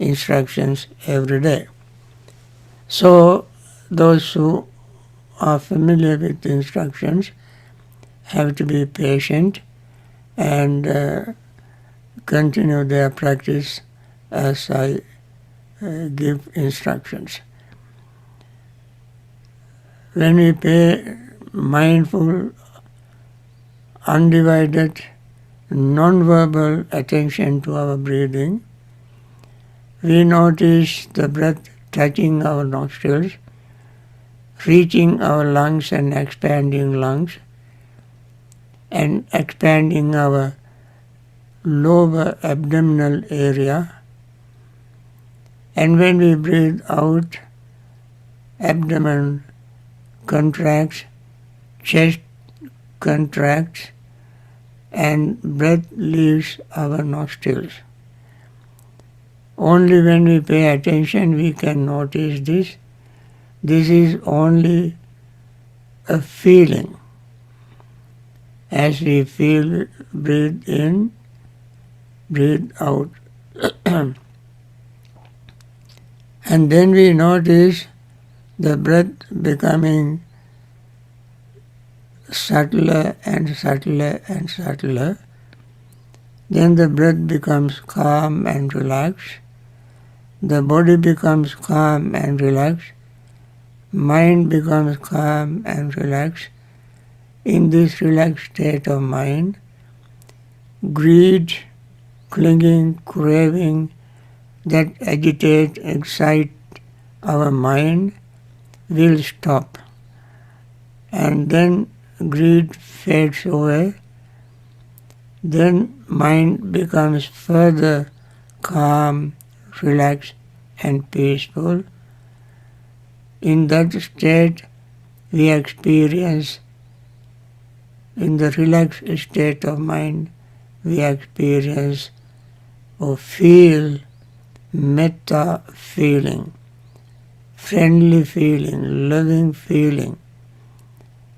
instructions every day. So those who are familiar with the instructions have to be patient and continue their practice as I give instructions. When we pay mindful, undivided, non-verbal attention to our breathing, we notice the breath touching our nostrils, reaching our lungs and expanding lungs, and expanding our lower abdominal area. And when we breathe out, abdomen contracts, chest contracts, and breath leaves our nostrils. Only when we pay attention we can notice this. This is only a feeling. As we feel, breathe in, breathe out. And then we notice the breath becoming subtler and subtler and subtler. Then the breath becomes calm and relaxed. The body becomes calm and relaxed. Mind becomes calm and relaxed. In this relaxed state of mind, greed, clinging, craving that agitate, excite our mind will stop. And then greed fades away. Then mind becomes further calm, relaxed and peaceful. In that state we experience, in the relaxed state of mind, we experience or feel metta feeling, friendly feeling, loving feeling,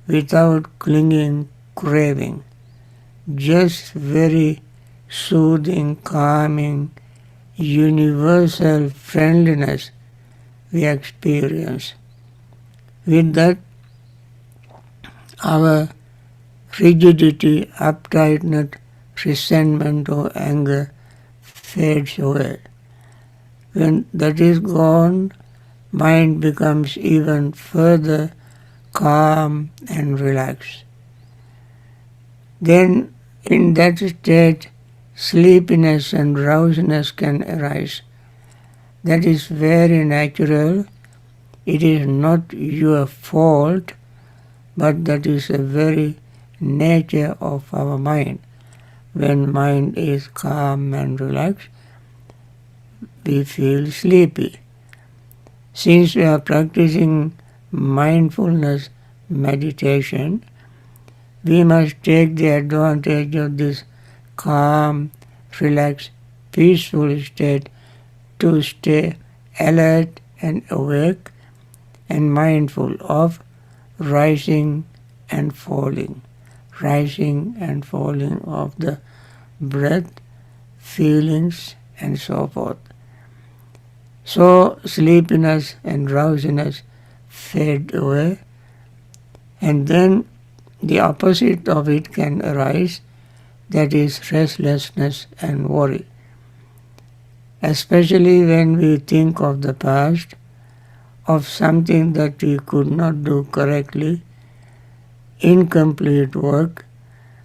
without clinging, craving, just very soothing, calming, universal friendliness we experience. With that, our rigidity, uptightness, resentment or anger fades away. When that is gone, mind becomes even further calm and relaxed. Then in that state, sleepiness and drowsiness can arise. That is very natural. It is not your fault, but that is a very nature of our mind. When mind is calm and relaxed, we feel sleepy. Since we are practicing mindfulness meditation, we must take the advantage of this calm, relaxed, peaceful state to stay alert and awake and mindful of rising and falling of the breath, feelings and so forth. So sleepiness and drowsiness fade away, and then the opposite of it can arise, that is restlessness and worry. Especially when we think of the past, of something that we could not do correctly, incomplete work,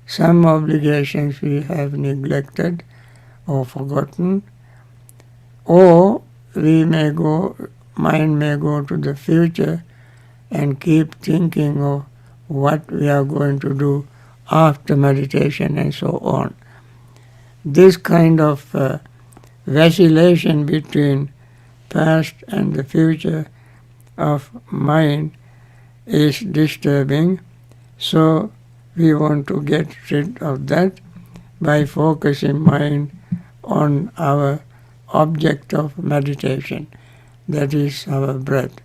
some obligations we have neglected or forgotten, or mind may go to the future and keep thinking of what we are going to do after meditation and so on. This kind of vacillation between past and the future of mind is disturbing, so we want to get rid of that by focusing mind on our object of meditation, that is our breath,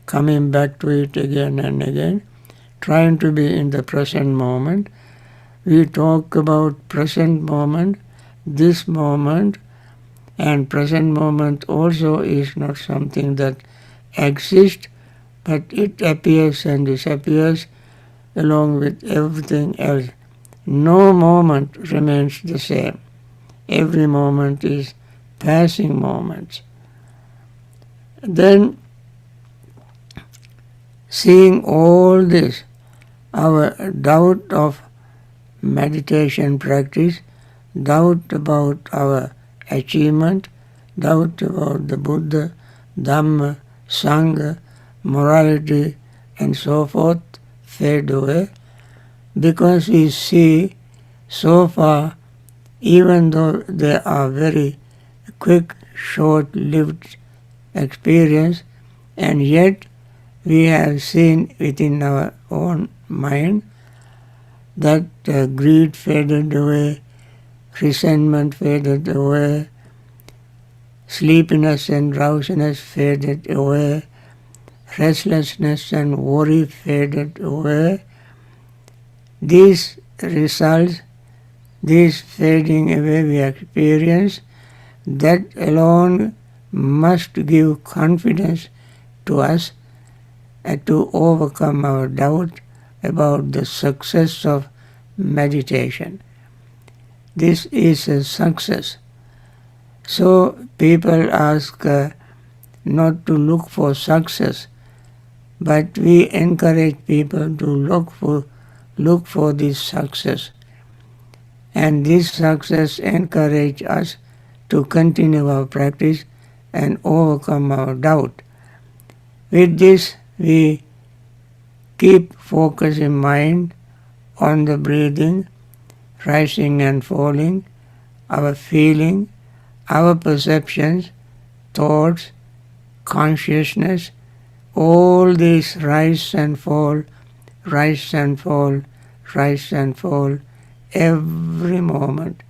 coming back to it again and again, trying to be in the present moment. We talk about present moment, this moment, And present moment also is not something that exists, but it appears and disappears along with everything else. No moment remains the same. Every moment is passing moments. Then, seeing all this, our doubt of meditation practice, doubt about our achievement, doubt about the Buddha, Dhamma, Sangha, morality, and so forth fade away, because we see so far, even though they are very quick, short-lived experience, and yet we have seen within our own mind that greed faded away, resentment faded away, sleepiness and drowsiness faded away, restlessness and worry faded away. These results, this fading away we experience, that alone must give confidence to us to overcome our doubt about the success of meditation. This is a success. So people ask not to look for success, but we encourage people to look for this success. And this success encourages us to continue our practice and overcome our doubt. With this, we keep focus in mind on the breathing, rising and falling, our feeling, our perceptions, thoughts, consciousness. All these rise and fall, rise and fall, rise and fall every moment.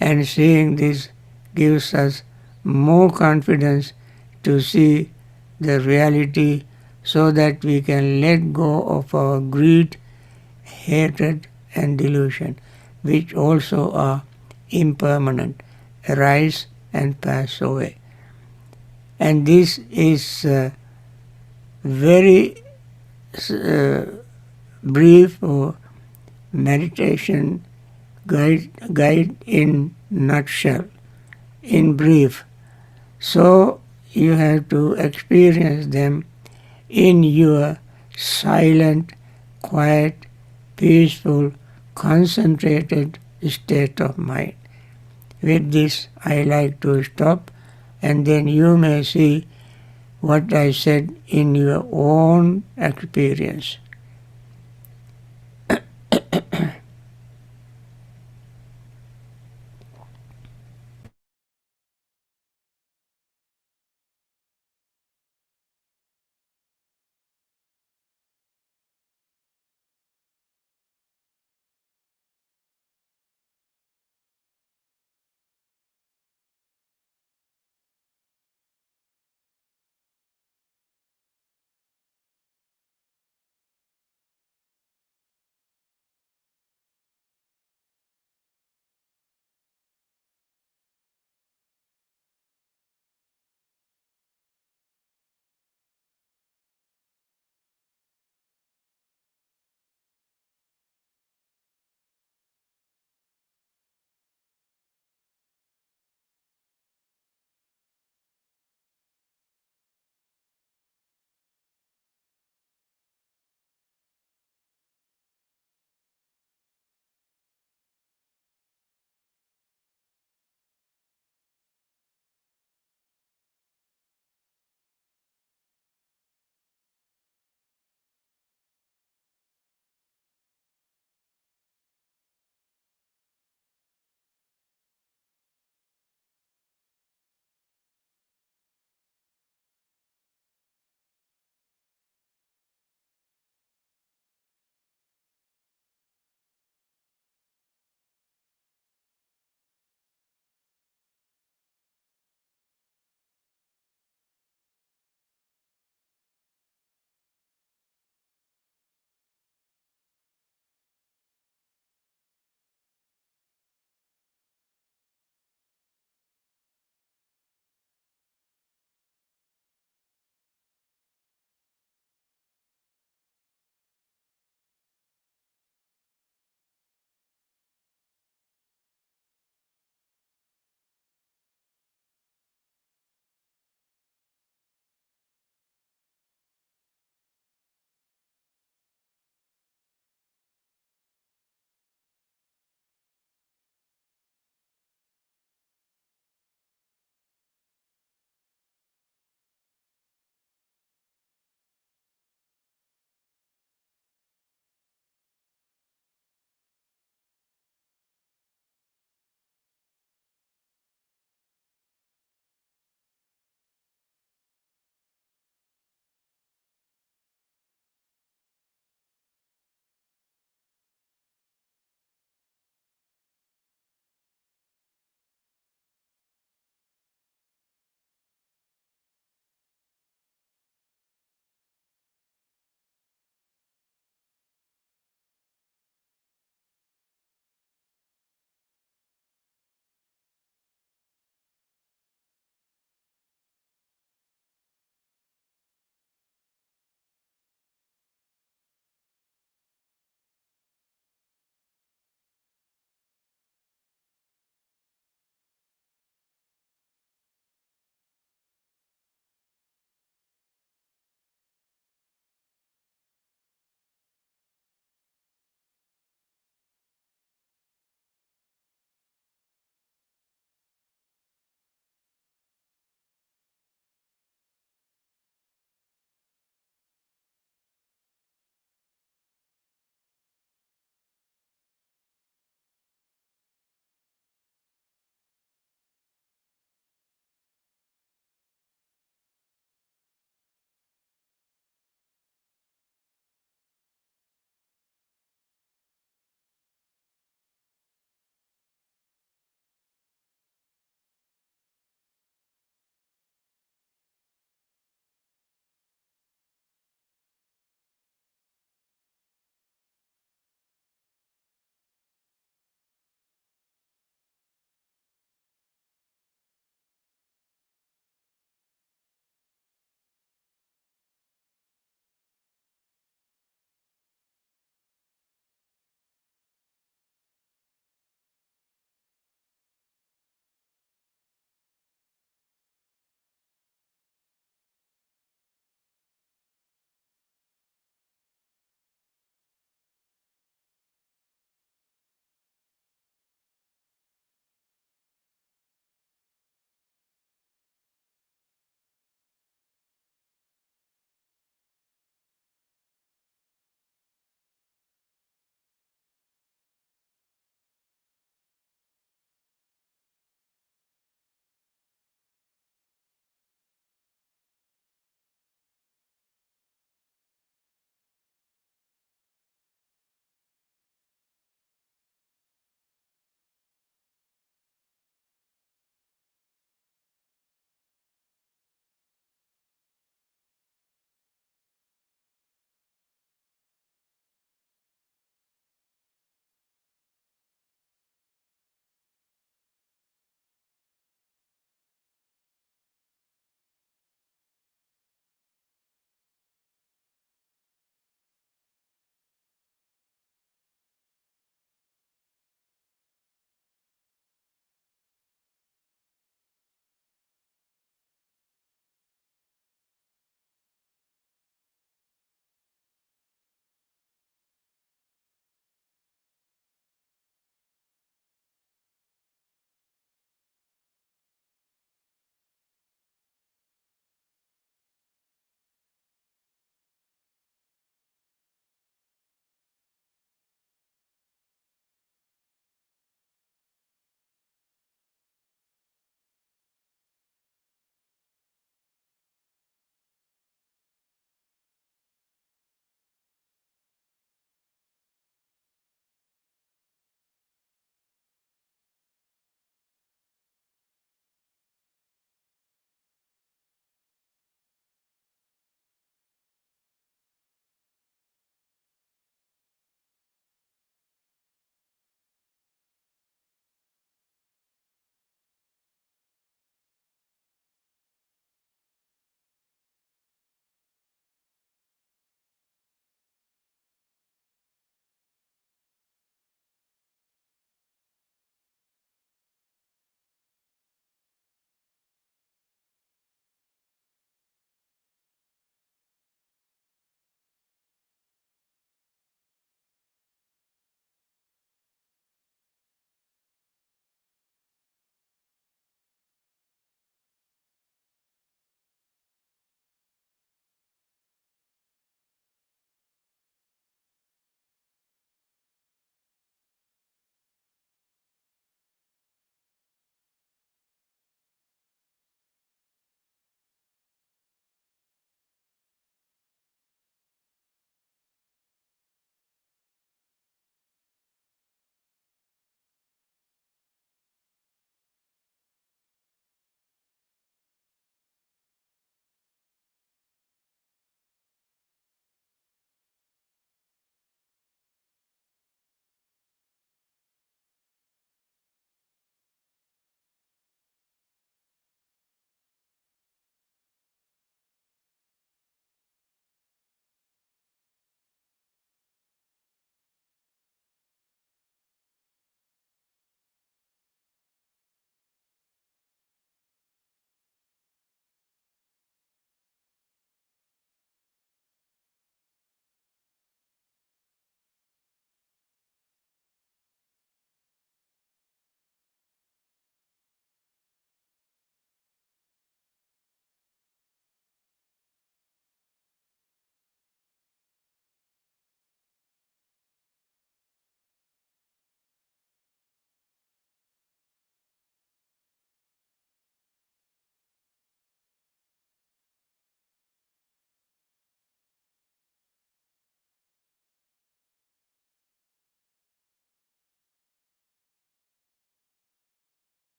And seeing this gives us more confidence to see the reality, so that we can let go of our greed, hatred, and delusion, which also are impermanent, arise and pass away. And this is very brief meditation guide in nutshell, in brief. So you have to experience them in your silent, quiet, peaceful, concentrated state of mind. With this, I like to stop, and then you may see what I said in your own experience.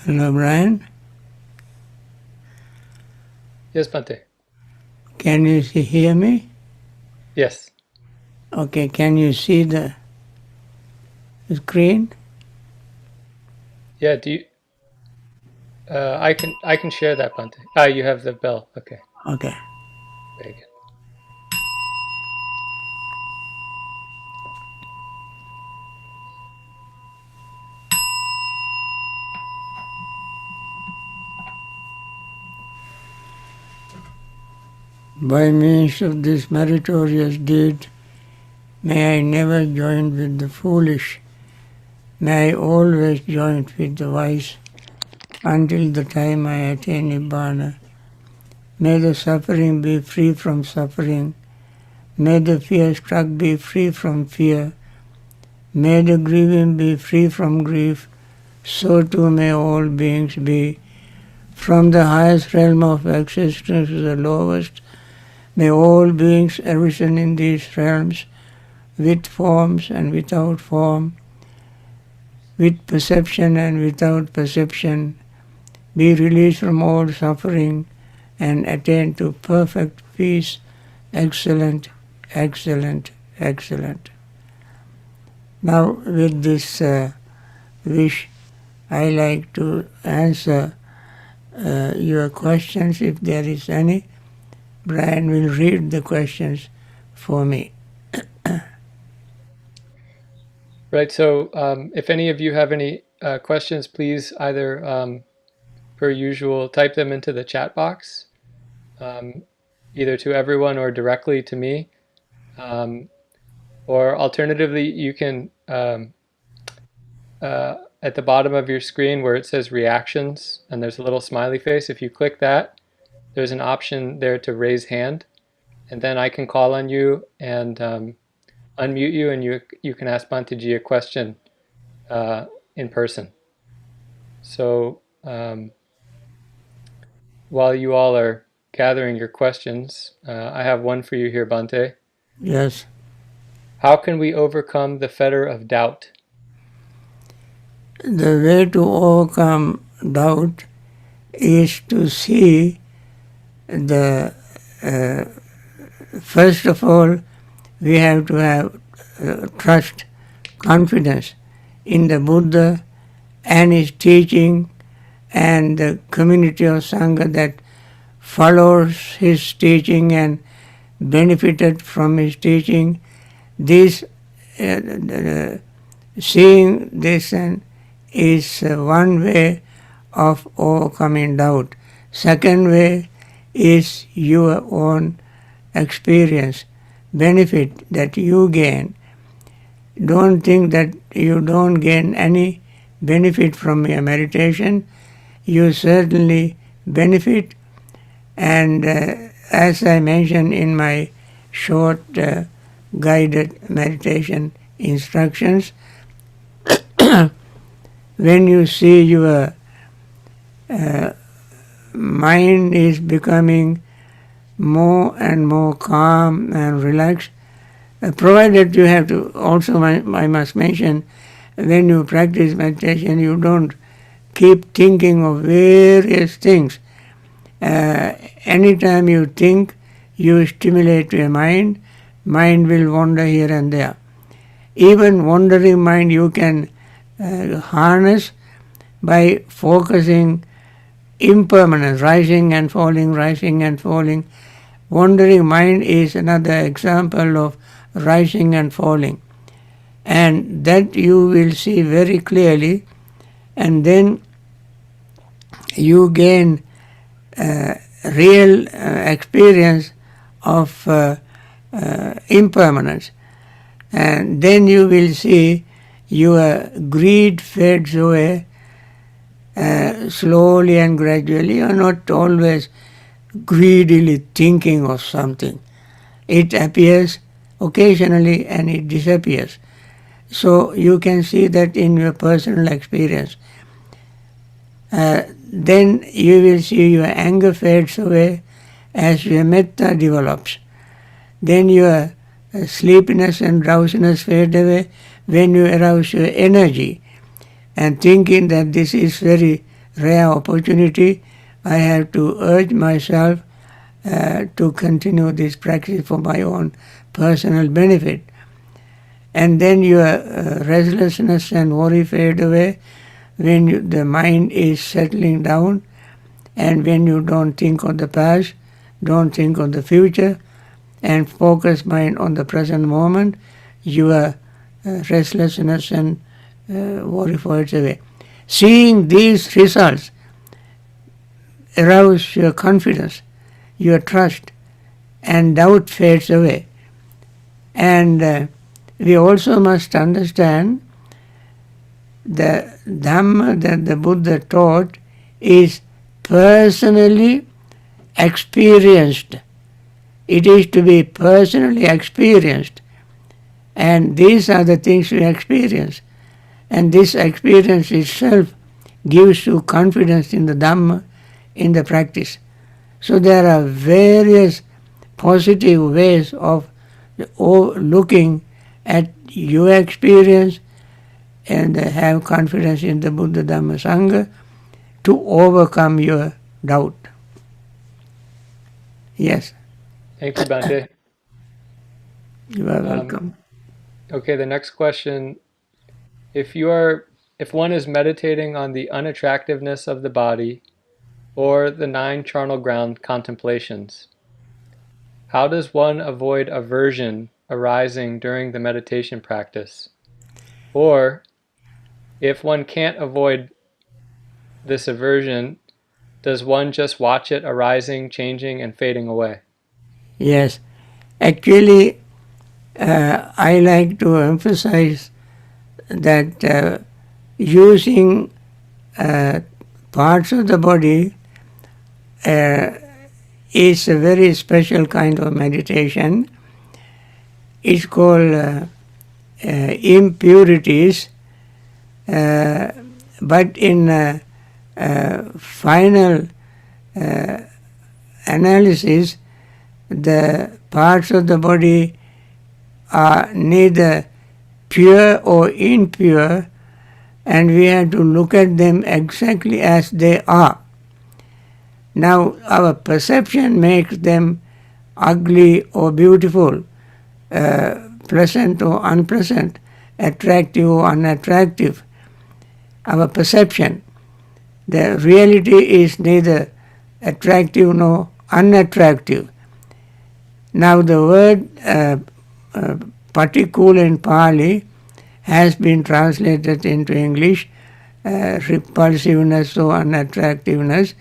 Hello, Brian. Yes, Bhante. Can you hear me? Yes. Okay, can you see the screen? Yeah, do you I can share that, Bhante. You have the bell. Okay. Okay. Very good. By means of this meritorious deed, may I never join with the foolish, may I always join with the wise, until the time I attain Nibbana. May the suffering be free from suffering, may the fear-struck be free from fear, may the grieving be free from grief, so too may all beings be. From the highest realm of existence to the lowest, may all beings arisen in these realms, with forms and without form, with perception and without perception, be released from all suffering and attain to perfect peace. Excellent, excellent, excellent. Now with this wish, I like to answer your questions if there is any. Brian will read the questions for me. Right. So, if any of you have any questions, please either, per usual, type them into the chat box, either to everyone or directly to me. Or alternatively, you can, at the bottom of your screen where it says reactions and there's a little smiley face, if you click that, there's an option there to raise hand, and then I can call on you and unmute you, and you can ask Bhanteji a question in person. So while you all are gathering your questions, I have one for you here, Bhante. Yes. How can we overcome the fetter of doubt? The way to overcome doubt is to see the first of all, we have to have trust, confidence in the Buddha and his teaching and the community of Sangha that follows his teaching and benefited from his teaching. This seeing this is one way of overcoming doubt. Second way is your own experience, benefit that you gain. Don't think that you don't gain any benefit from your meditation. You certainly benefit, and as I mentioned in my short guided meditation instructions, when you see your mind is becoming more and more calm and relaxed, provided you have to, also I must mention, when you practice meditation, you don't keep thinking of various things. Anytime you think, you stimulate your mind, mind will wander here and there. Even wandering mind you can harness by focusing impermanence, rising and falling, rising and falling. Wandering mind is another example of rising and falling. And that you will see very clearly, and then you gain real experience of impermanence. And then you will see your greed fades away slowly and gradually. You are not always greedily thinking of something. It appears occasionally and it disappears. So you can see that in your personal experience. Then you will see your anger fades away as your metta develops. Then your sleepiness and drowsiness fade away when you arouse your energy and thinking that this is very rare opportunity, I have to urge myself to continue this practice for my own personal benefit. And then your restlessness and worry fade away when the mind is settling down, and when you don't think of the past, don't think of the future, and focus mind on the present moment, your restlessness and worry fades away. Seeing these results arouse your confidence, your trust, and doubt fades away. And we also must understand the Dhamma that the Buddha taught is personally experienced. It is to be personally experienced. And these are the things we experience. And this experience itself gives you confidence in the Dhamma, in the practice. So there are various positive ways of looking at your experience and have confidence in the Buddha, Dhamma, Sangha to overcome your doubt. Yes. Thank you, Bhante. You are welcome. Okay, the next question. If one is meditating on the unattractiveness of the body or the 9 charnel ground contemplations, how does one avoid aversion arising during the meditation practice? Or, if one can't avoid this aversion, does one just watch it arising, changing, and fading away? Yes. Actually, I like to emphasize that using parts of the body is a very special kind of meditation. It's called impurities, but in final analysis, the parts of the body are neither pure or impure, and we have to look at them exactly as they are. Now, our perception makes them ugly or beautiful, pleasant or unpleasant, attractive or unattractive. Our perception. The reality is neither attractive nor unattractive. Now, the word patikula in Pali has been translated into English, repulsiveness or unattractiveness.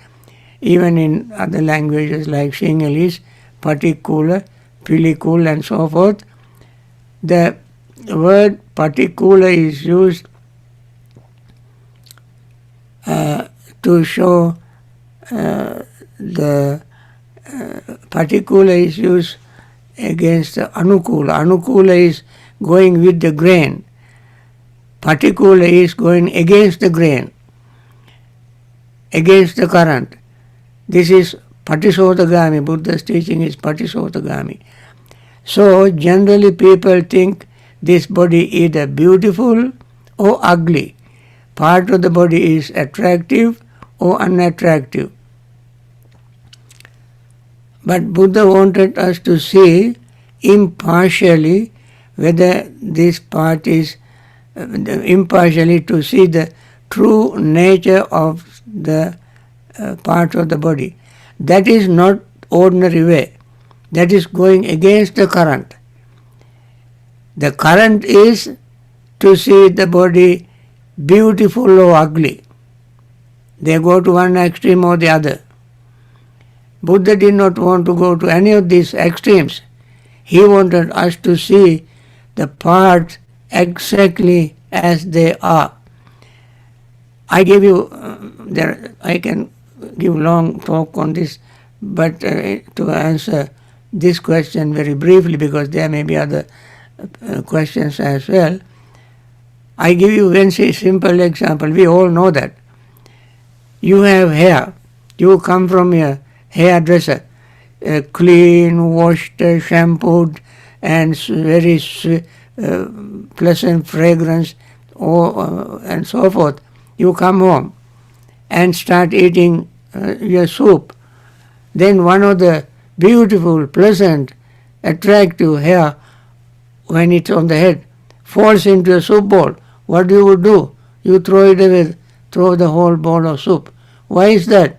Even in other languages like Sinhalese, patikula, pilikul and so forth, the word patikula is used to show the patikula is used against the anukula. Anukula is going with the grain. Patikula is going against the grain, against the current. This is Patisotagami. Buddha's teaching is Patisotagami. So generally people think this body is either beautiful or ugly. Part of the body is attractive or unattractive. But Buddha wanted us to see impartially whether this part is, impartially to see the true nature of the part of the body. That is not ordinary way. That is going against the current. The current is to see the body beautiful or ugly. They go to one extreme or the other. Buddha did not want to go to any of these extremes. He wanted us to see the parts exactly as they are. I give you, I can give long talk on this, but to answer this question very briefly, because there may be other questions as well, I give you one simple example. We all know that. You have hair. You come from your hairdresser, clean, washed, shampooed, and very pleasant fragrance, and so forth. You come home, and start eating your soup. Then one of the beautiful, pleasant, attractive hair, when it's on the head, falls into a soup bowl. What do you do? You throw it away, throw the whole bowl of soup. Why is that?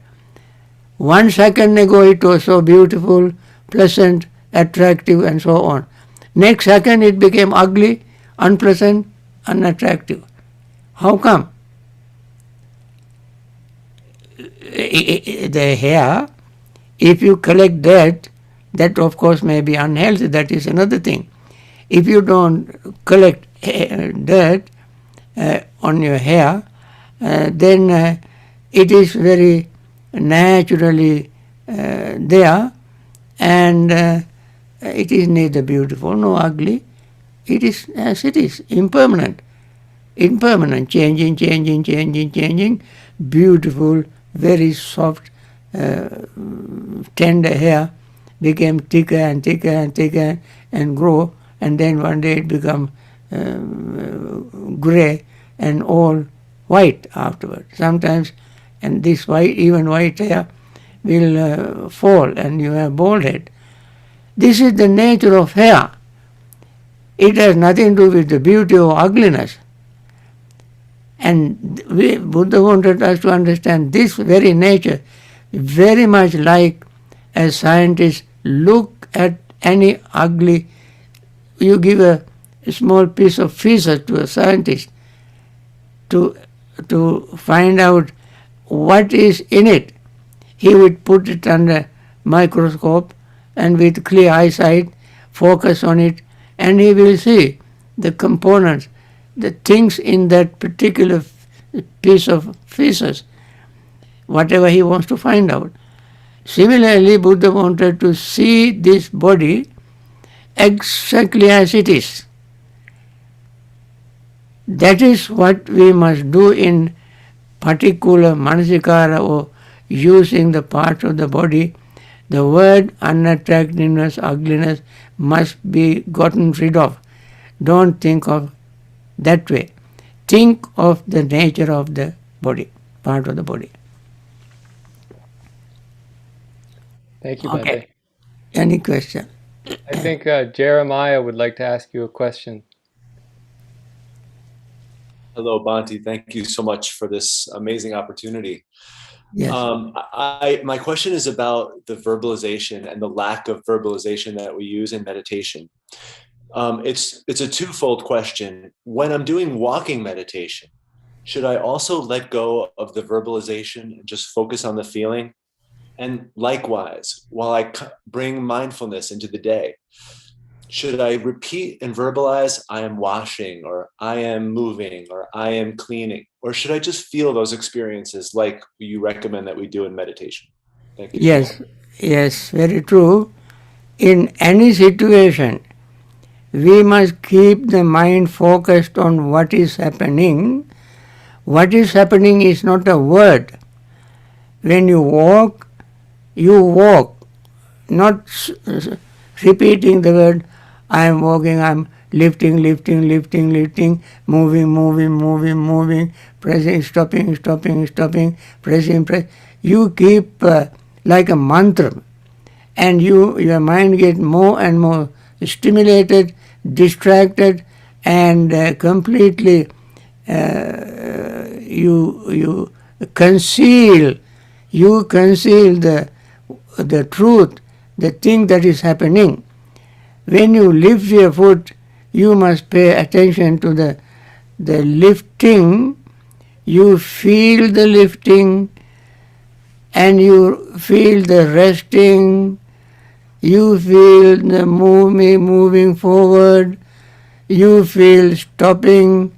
1 second ago it was so beautiful, pleasant, attractive, and so on. Next second it became ugly, unpleasant, unattractive. How come? The hair, if you collect that of course may be unhealthy, that is another thing. If you don't collect dirt on your hair, then it is very naturally there, and it is neither beautiful nor ugly. It is as it is, impermanent, changing, beautiful, very soft, tender hair became thicker and thicker and thicker and grow, and then one day it become gray and all white afterward. Sometimes, and this white, even white hair will fall and you have bald head. This is the nature of hair. It has nothing to do with the beauty or ugliness. And Buddha wanted us to understand this very nature, very much like a scientist look at any ugly. You give a small piece of feces to a scientist to find out what is in it. He would put it under microscope and with clear eyesight focus on it, and he will see the components, the things in that particular piece of feces, whatever he wants to find out. Similarly, Buddha wanted to see this body exactly as it is. That is what we must do in particular manasikara, or using the parts of the body. The word unattractiveness, ugliness must be gotten rid of. Don't think of that way. Think of the nature of the body, part of the body. Thank you, Bhante. Okay. Any question? I think Jeremiah would like to ask you a question. Hello, Bhante. Thank you so much for this amazing opportunity. Yes. My question is about the verbalization and the lack of verbalization that we use in meditation. It's a twofold question. When I'm doing walking meditation, should I also let go of the verbalization and just focus on the feeling? And likewise, while I bring mindfulness into the day, should I repeat and verbalize, I am washing, or I am moving, or I am cleaning? Or should I just feel those experiences like you recommend that we do in meditation? Thank you. Yes, very true. In any situation, we must keep the mind focused on what is happening. What is happening is not a word. When you walk, not repeating the word, I am walking, I am lifting, moving, pressing, stopping, pressing. You keep like a mantra, and your mind gets more and more stimulated, distracted, and completely you conceal the truth, the thing that is happening. When you lift your foot, you must pay attention to the lifting. You feel the lifting, and you feel the resting. You feel the moving forward. You feel stopping.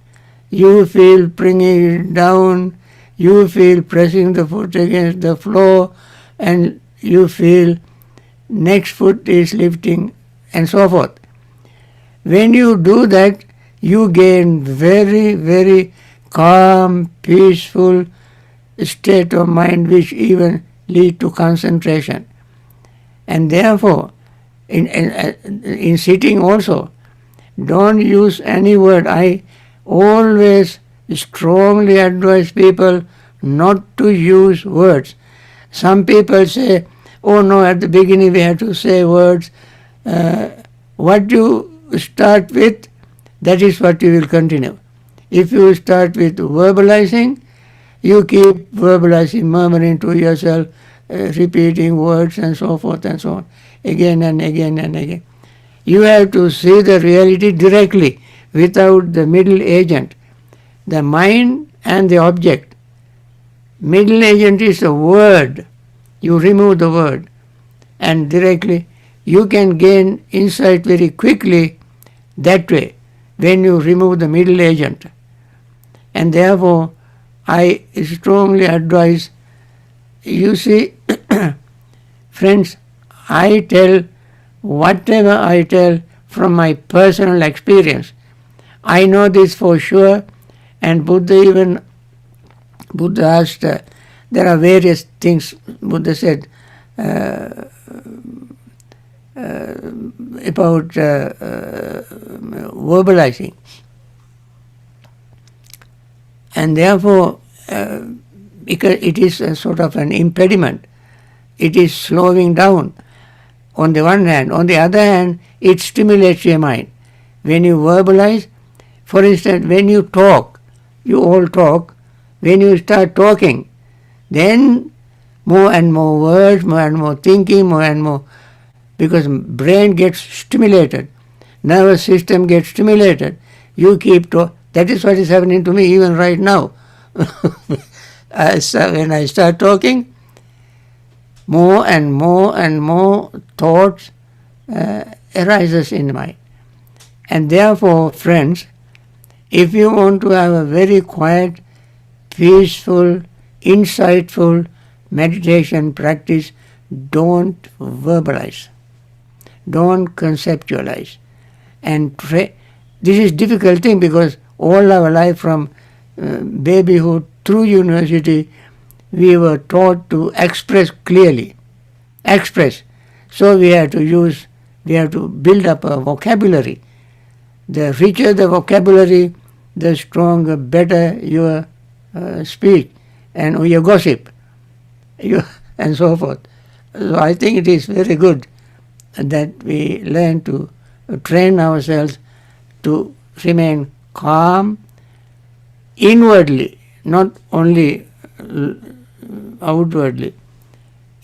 You feel bringing it down. You feel pressing the foot against the floor, and you feel next foot is lifting, and so forth. When you do that, you gain very, very calm, peaceful state of mind, which even lead to concentration. And therefore, in sitting also, don't use any word. I always strongly advise people not to use words. Some people say, oh no, at the beginning we have to say words. What you start with, that is what you will continue. If you start with verbalizing, you keep verbalizing, murmuring to yourself, repeating words and so forth and so on, again and again and again. You have to see the reality directly, without the middle agent, the mind and the object. Middle agent is the word. You remove the word, and directly you can gain insight very quickly that way, when you remove the middle agent. And therefore, I strongly advise, you see, friends, I tell whatever I tell from my personal experience. I know this for sure, and Buddha asked, there are various things Buddha said about verbalizing. And therefore, because it is a sort of an impediment, it is slowing down on the one hand. On the other hand, it stimulates your mind. When you verbalize, for instance, when you talk, you all talk, when you start talking, then more and more words, more and more thinking, more and more, because brain gets stimulated, nervous system gets stimulated. You keep talking. That is what is happening to me even right now. When I start talking, more and more and more thoughts arises in mind. And therefore, friends, if you want to have a very quiet, peaceful, insightful meditation practice, don't verbalize. Don't conceptualize. And this is a difficult thing, because all our life from babyhood through university, we were taught to express clearly. Express. So we have to build up a vocabulary. The richer the vocabulary, the stronger, better your speech and your gossip, and so forth. So I think it is very good that we learn to train ourselves to remain calm inwardly, not only outwardly.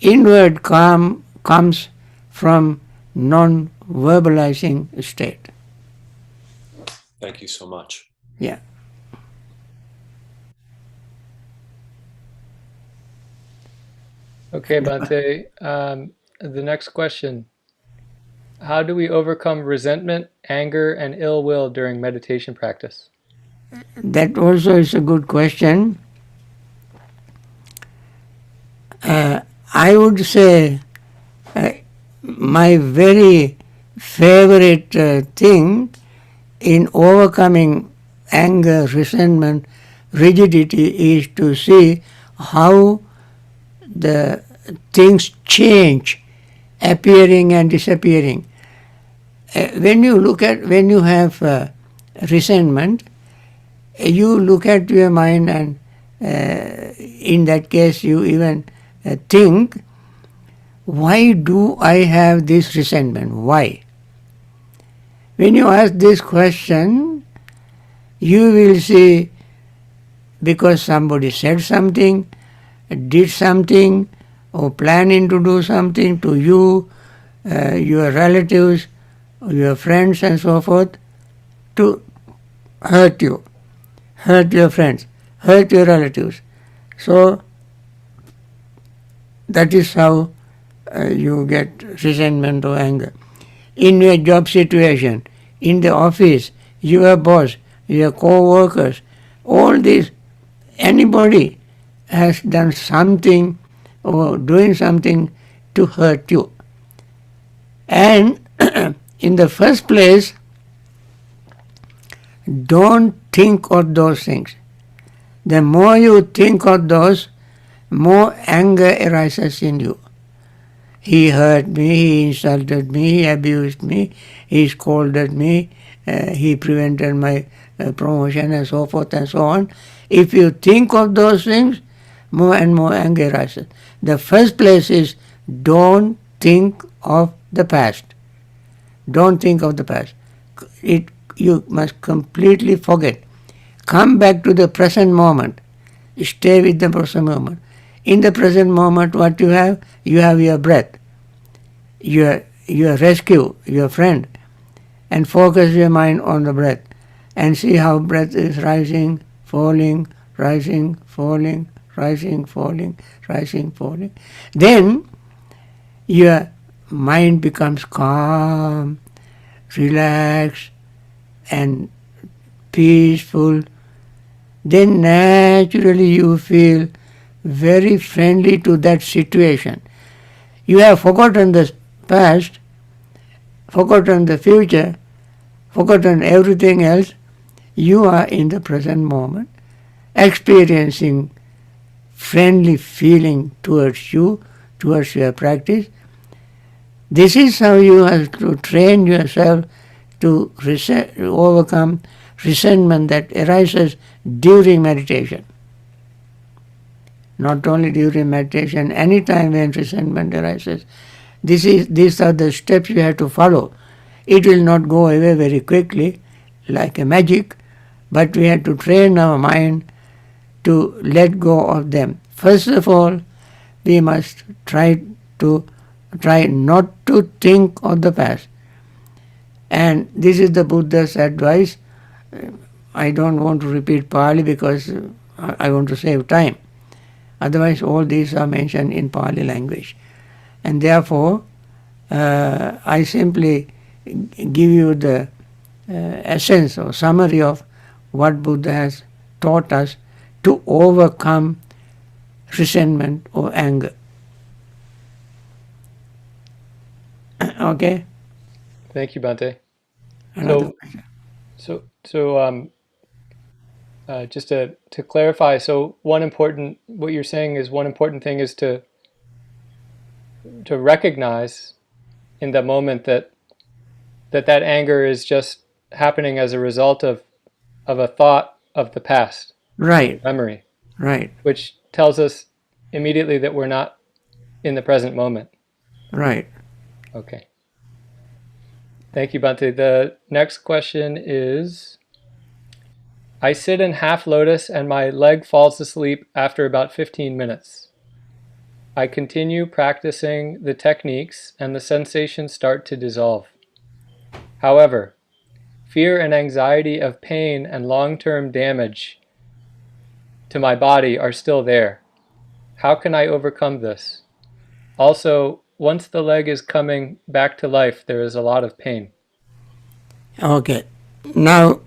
Inward calm comes from non-verbalizing state. Thank you so much. Yeah. Okay, Bhante. The next question. How do we overcome resentment, anger, and ill will during meditation practice? That also is a good question. I would say my very favorite thing in overcoming anger, resentment, rigidity is to see how the things change, appearing and disappearing. When you have resentment, you look at your mind, and in that case you even think, why do I have this resentment? Why? When you ask this question, you will see, because somebody said something, did something, or planning to do something to you, your relatives, your friends and so forth, to hurt you, hurt your friends, hurt your relatives. So that is how you get resentment or anger. In your job situation, in the office, your boss, your co-workers, all this, anybody has done something or doing something to hurt you. And in the first place, don't think of those things. The more you think of those, more anger arises in you. He hurt me, he insulted me, he abused me, he scolded me, he prevented my promotion and so forth and so on. If you think of those things, more and more anger arises. The first place is don't think of the past. Don't think of the past. You must completely forget. Come back to the present moment. Stay with the present moment. In the present moment, what you have? You have your breath, your rescue, your friend, and focus your mind on the breath and see how breath is rising, falling, rising, falling, rising, falling, rising, falling. Then your mind becomes calm, relaxed, and peaceful. Then naturally you feel very friendly to that situation. You have forgotten the past, forgotten the future, forgotten everything else. You are in the present moment, experiencing friendly feeling towards you, towards your practice. This is how you have to train yourself to overcome resentment that arises during meditation. Not only during meditation, any time when resentment arises. These are the steps you have to follow. It will not go away very quickly, like a magic, but we have to train our mind to let go of them. First of all, we must try not to think of the past. And this is the Buddha's advice. I don't want to repeat Pali because I want to save time. Otherwise, all these are mentioned in Pali language. And therefore, I simply give you the essence or summary of what Buddha has taught us to overcome resentment or anger. Okay? Thank you, Bhante. Another question. Just to clarify, so what you're saying is one important thing is to recognize in the moment that anger is just happening as a result of a thought of the past, Right, memory, right, which tells us immediately that we're not in the present moment. right. Okay. Thank you, Bhante. The next question is, I sit in half lotus and my leg falls asleep after about 15 minutes. I continue practicing the techniques and the sensations start to dissolve. However, fear and anxiety of pain and long-term damage to my body are still there. How can I overcome this? Also, once the leg is coming back to life, there is a lot of pain. Okay. Now,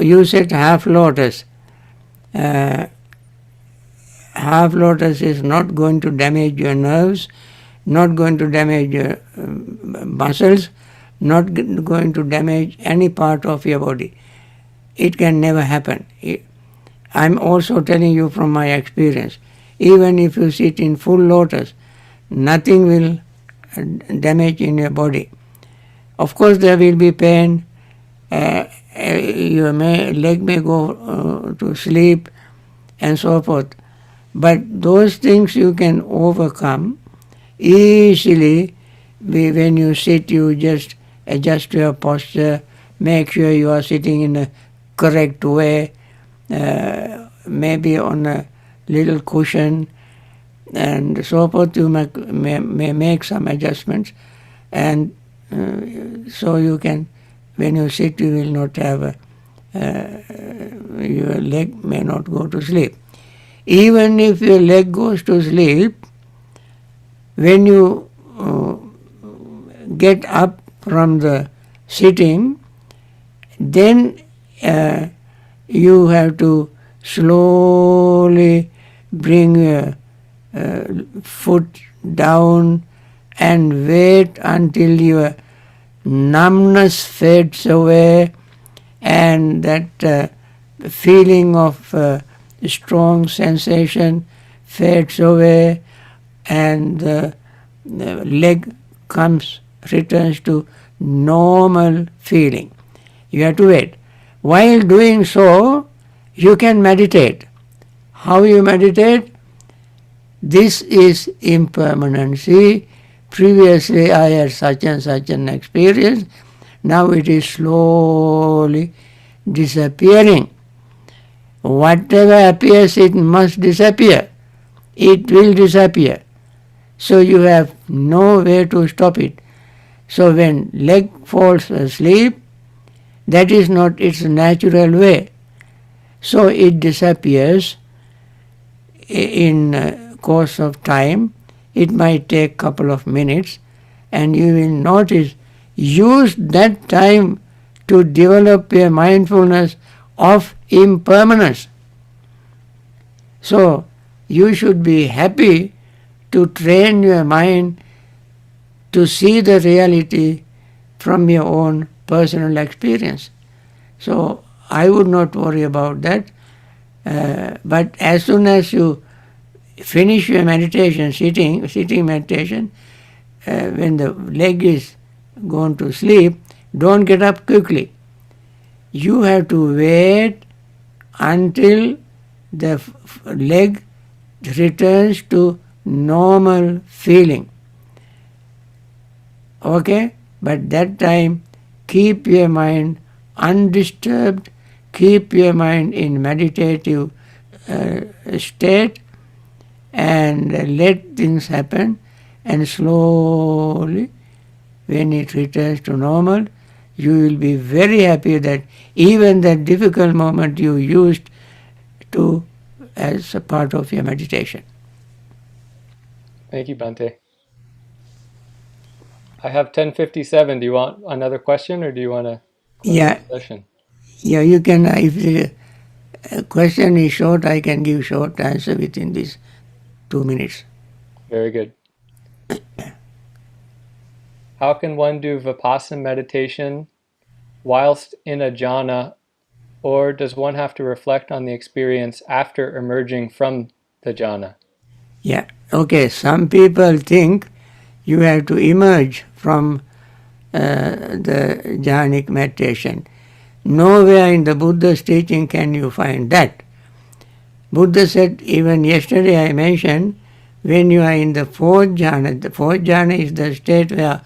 you said half lotus. Half lotus is not going to damage your nerves, not going to damage your muscles, not going to damage any part of your body. It can never happen. I'm also telling you from my experience. Even if you sit in full lotus, nothing will damage in your body. Of course, there will be pain. Your leg may go to sleep, and so forth. But those things you can overcome easily. When you sit, you just adjust your posture, make sure you are sitting in a correct way, maybe on a little cushion, and so forth. You may make some adjustments, and so you can, when you sit, you will not have your leg may not go to sleep. Even if your leg goes to sleep, when you get up from the sitting, then you have to slowly bring your foot down and wait until your numbness fades away and that feeling of strong sensation fades away and the leg returns to normal feeling. You have to wait. While doing so, You can meditate. How you meditate? This is impermanent. See, previously I had such and such an experience. Now it is slowly disappearing. Whatever appears, it must disappear. It will disappear. So you have no way to stop it. So when leg falls asleep, that is not its natural way. So it disappears in course of time. It might take couple of minutes, and you will notice, use that time to develop a mindfulness of impermanence. So you should be happy to train your mind to see the reality from your own personal experience. So I would not worry about that. But as soon as you finish your meditation, sitting meditation, when the leg is gone to sleep, don't get up quickly. You have to wait until the leg returns to normal feeling. Okay? But that time, keep your mind undisturbed, keep your mind in meditative state, and let things happen, and slowly, when it returns to normal, you will be very happy that even that difficult moment you used to as a part of your meditation. Thank you, Bhante. I have 10:57. Do you want another question, or do you want to close the session? Yeah, you can, if the question is short, I can give short answer within these 2 minutes. Very good. How can one do Vipassana meditation whilst in a jhana, or does one have to reflect on the experience after emerging from the jhana? Yeah, okay, some people think you have to emerge from the jhanic meditation. Nowhere in the Buddha's teaching can you find that. Buddha said, even yesterday I mentioned, when you are in the fourth jhana is the state where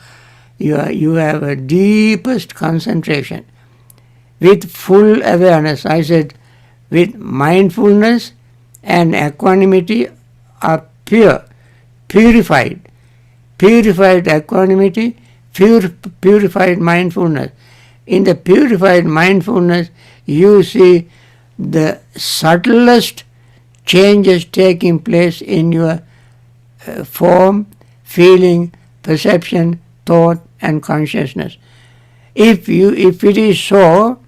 you have a deepest concentration with full awareness. I said, with mindfulness and equanimity are purified equanimity, purified mindfulness. In the purified mindfulness, you see the subtlest changes taking place in your form, feeling, perception, thought, and consciousness. If it is so,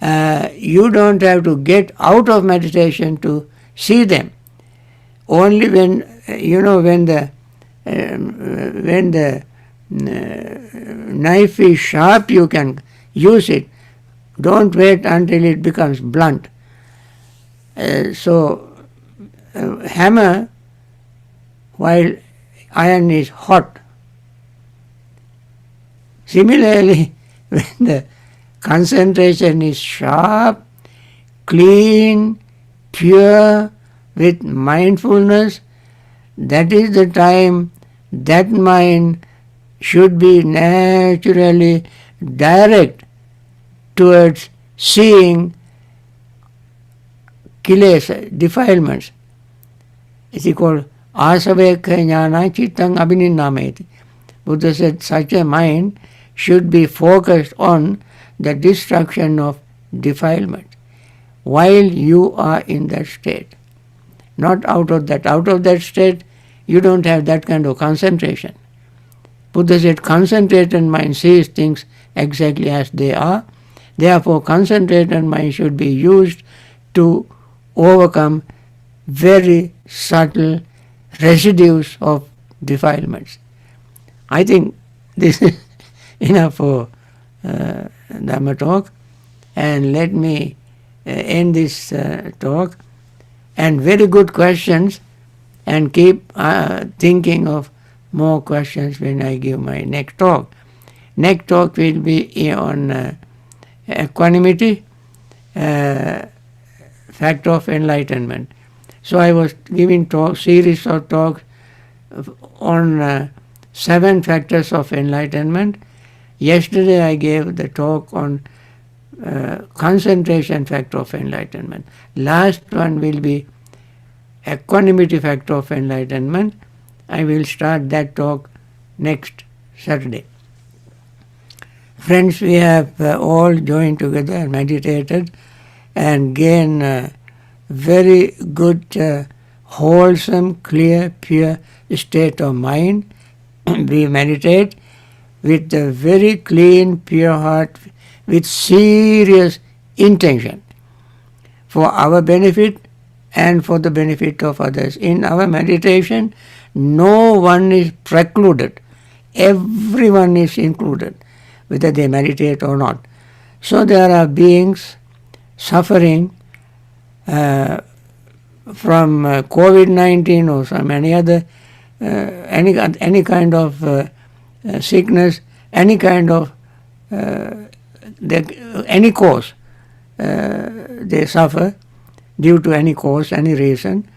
you don't have to get out of meditation to see them. Only when the knife is sharp, you can use it. Don't wait until it becomes blunt. Hammer while iron is hot. Similarly, when the concentration is sharp, clean, pure, with mindfulness, that is the time that mind should be naturally direct towards seeing kilesa, defilements. It is called asavekha jnana chittang abhininnameti. Buddha said such a mind should be focused on the destruction of defilement while you are in that state. Not out of that. Out of that state, you don't have that kind of concentration. Buddha said concentrated mind sees things exactly as they are. Therefore, concentrated mind should be used to overcome very subtle residues of defilements. I think this is enough for Dhamma talk, and let me end this talk. And very good questions, and keep thinking of more questions when I give my next talk. Next talk will be on equanimity, factor of enlightenment. So I was giving series of talks on 7 factors of enlightenment. Yesterday I gave the talk on concentration factor of enlightenment. Last one will be equanimity factor of enlightenment. I will start that talk next Saturday. Friends, we have all joined together and meditated and gained very good, wholesome, clear, pure state of mind. We meditate with a very clean, pure heart, with serious intention for our benefit and for the benefit of others. In our meditation, no one is precluded. Everyone is included, whether they meditate or not. So there are beings suffering from COVID-19 or some any other any kind of sickness, any kind of any cause they suffer due to any cause, any reason.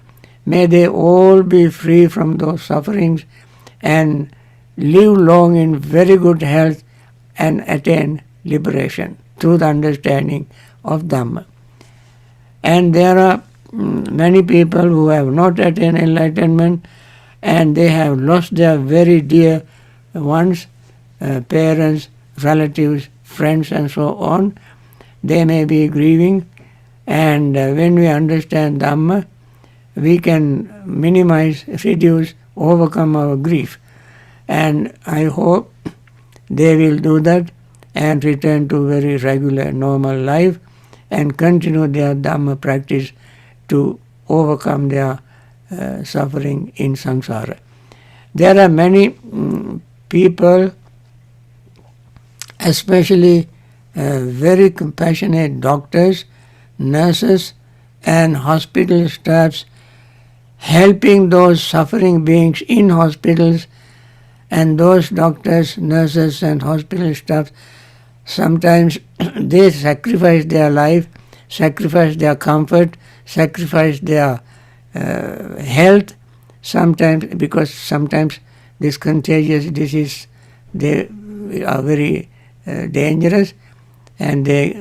May they all be free from those sufferings and live long in very good health and attain liberation through the understanding of Dhamma. And there are many people who have not attained enlightenment and they have lost their very dear ones, parents, relatives, friends and so on. They may be grieving, and when we understand Dhamma, we can minimize, reduce, overcome our grief. And I hope they will do that and return to very regular, normal life and continue their Dhamma practice to overcome their suffering in samsara. There are many people, especially very compassionate doctors, nurses and hospital staffs, helping those suffering beings in hospitals, and those doctors, nurses and hospital staff, sometimes they sacrifice their life, sacrifice their comfort, sacrifice their health, sometimes because sometimes this contagious disease, they are very dangerous, and they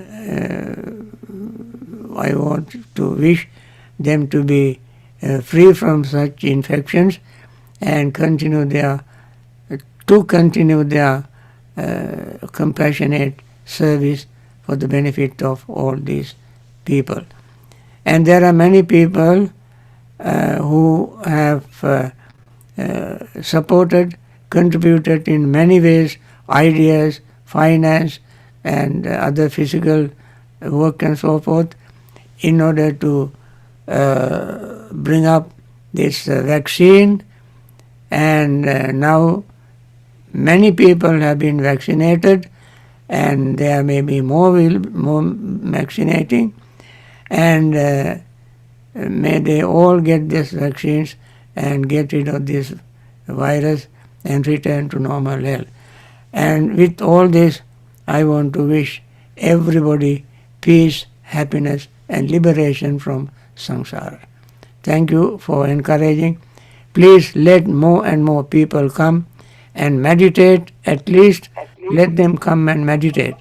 I want to wish them to be free from such infections and continue their compassionate service for the benefit of all these people. And there are many people who have supported, contributed in many ways, ideas, finance and other physical work and so forth, in order to bring up this vaccine. And now many people have been vaccinated, and there may be more vaccinating, and may they all get these vaccines and get rid of this virus and return to normal health. And with all this, I want to wish everybody peace, happiness and liberation from samsara. Thank you for encouraging. Please let more and more people come and meditate. At least let them come and meditate.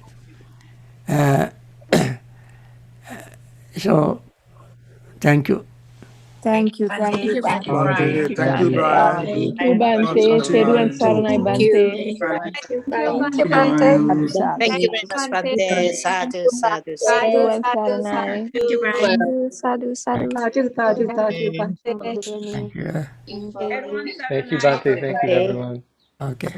So, thank you. Thank you, Thank you, Bhante. Bhante. Thank you, Brian. Thank you, Bhante. Seruan Saranai, Bhante. Thank you, Thank Bhante. you, Bhante. Happy Thank you sadhu. very much, Bhante. Bhante. Sadhu, sadhu, sadhu. Seruan Saranai. Thank you, Brian. Sadhu, sadhu. Sadhu, sadhu, sadhu, Bhante. Thank you. Thank you, Bhante. Thank you, Okay. everyone. Okay.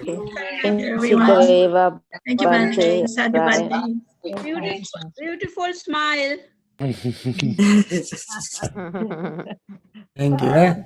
Thank you, everyone. Sukadeva Thank you, Bhante. Bhante. Sadhu, Bye. Bhante. Beautiful smile. Thank you.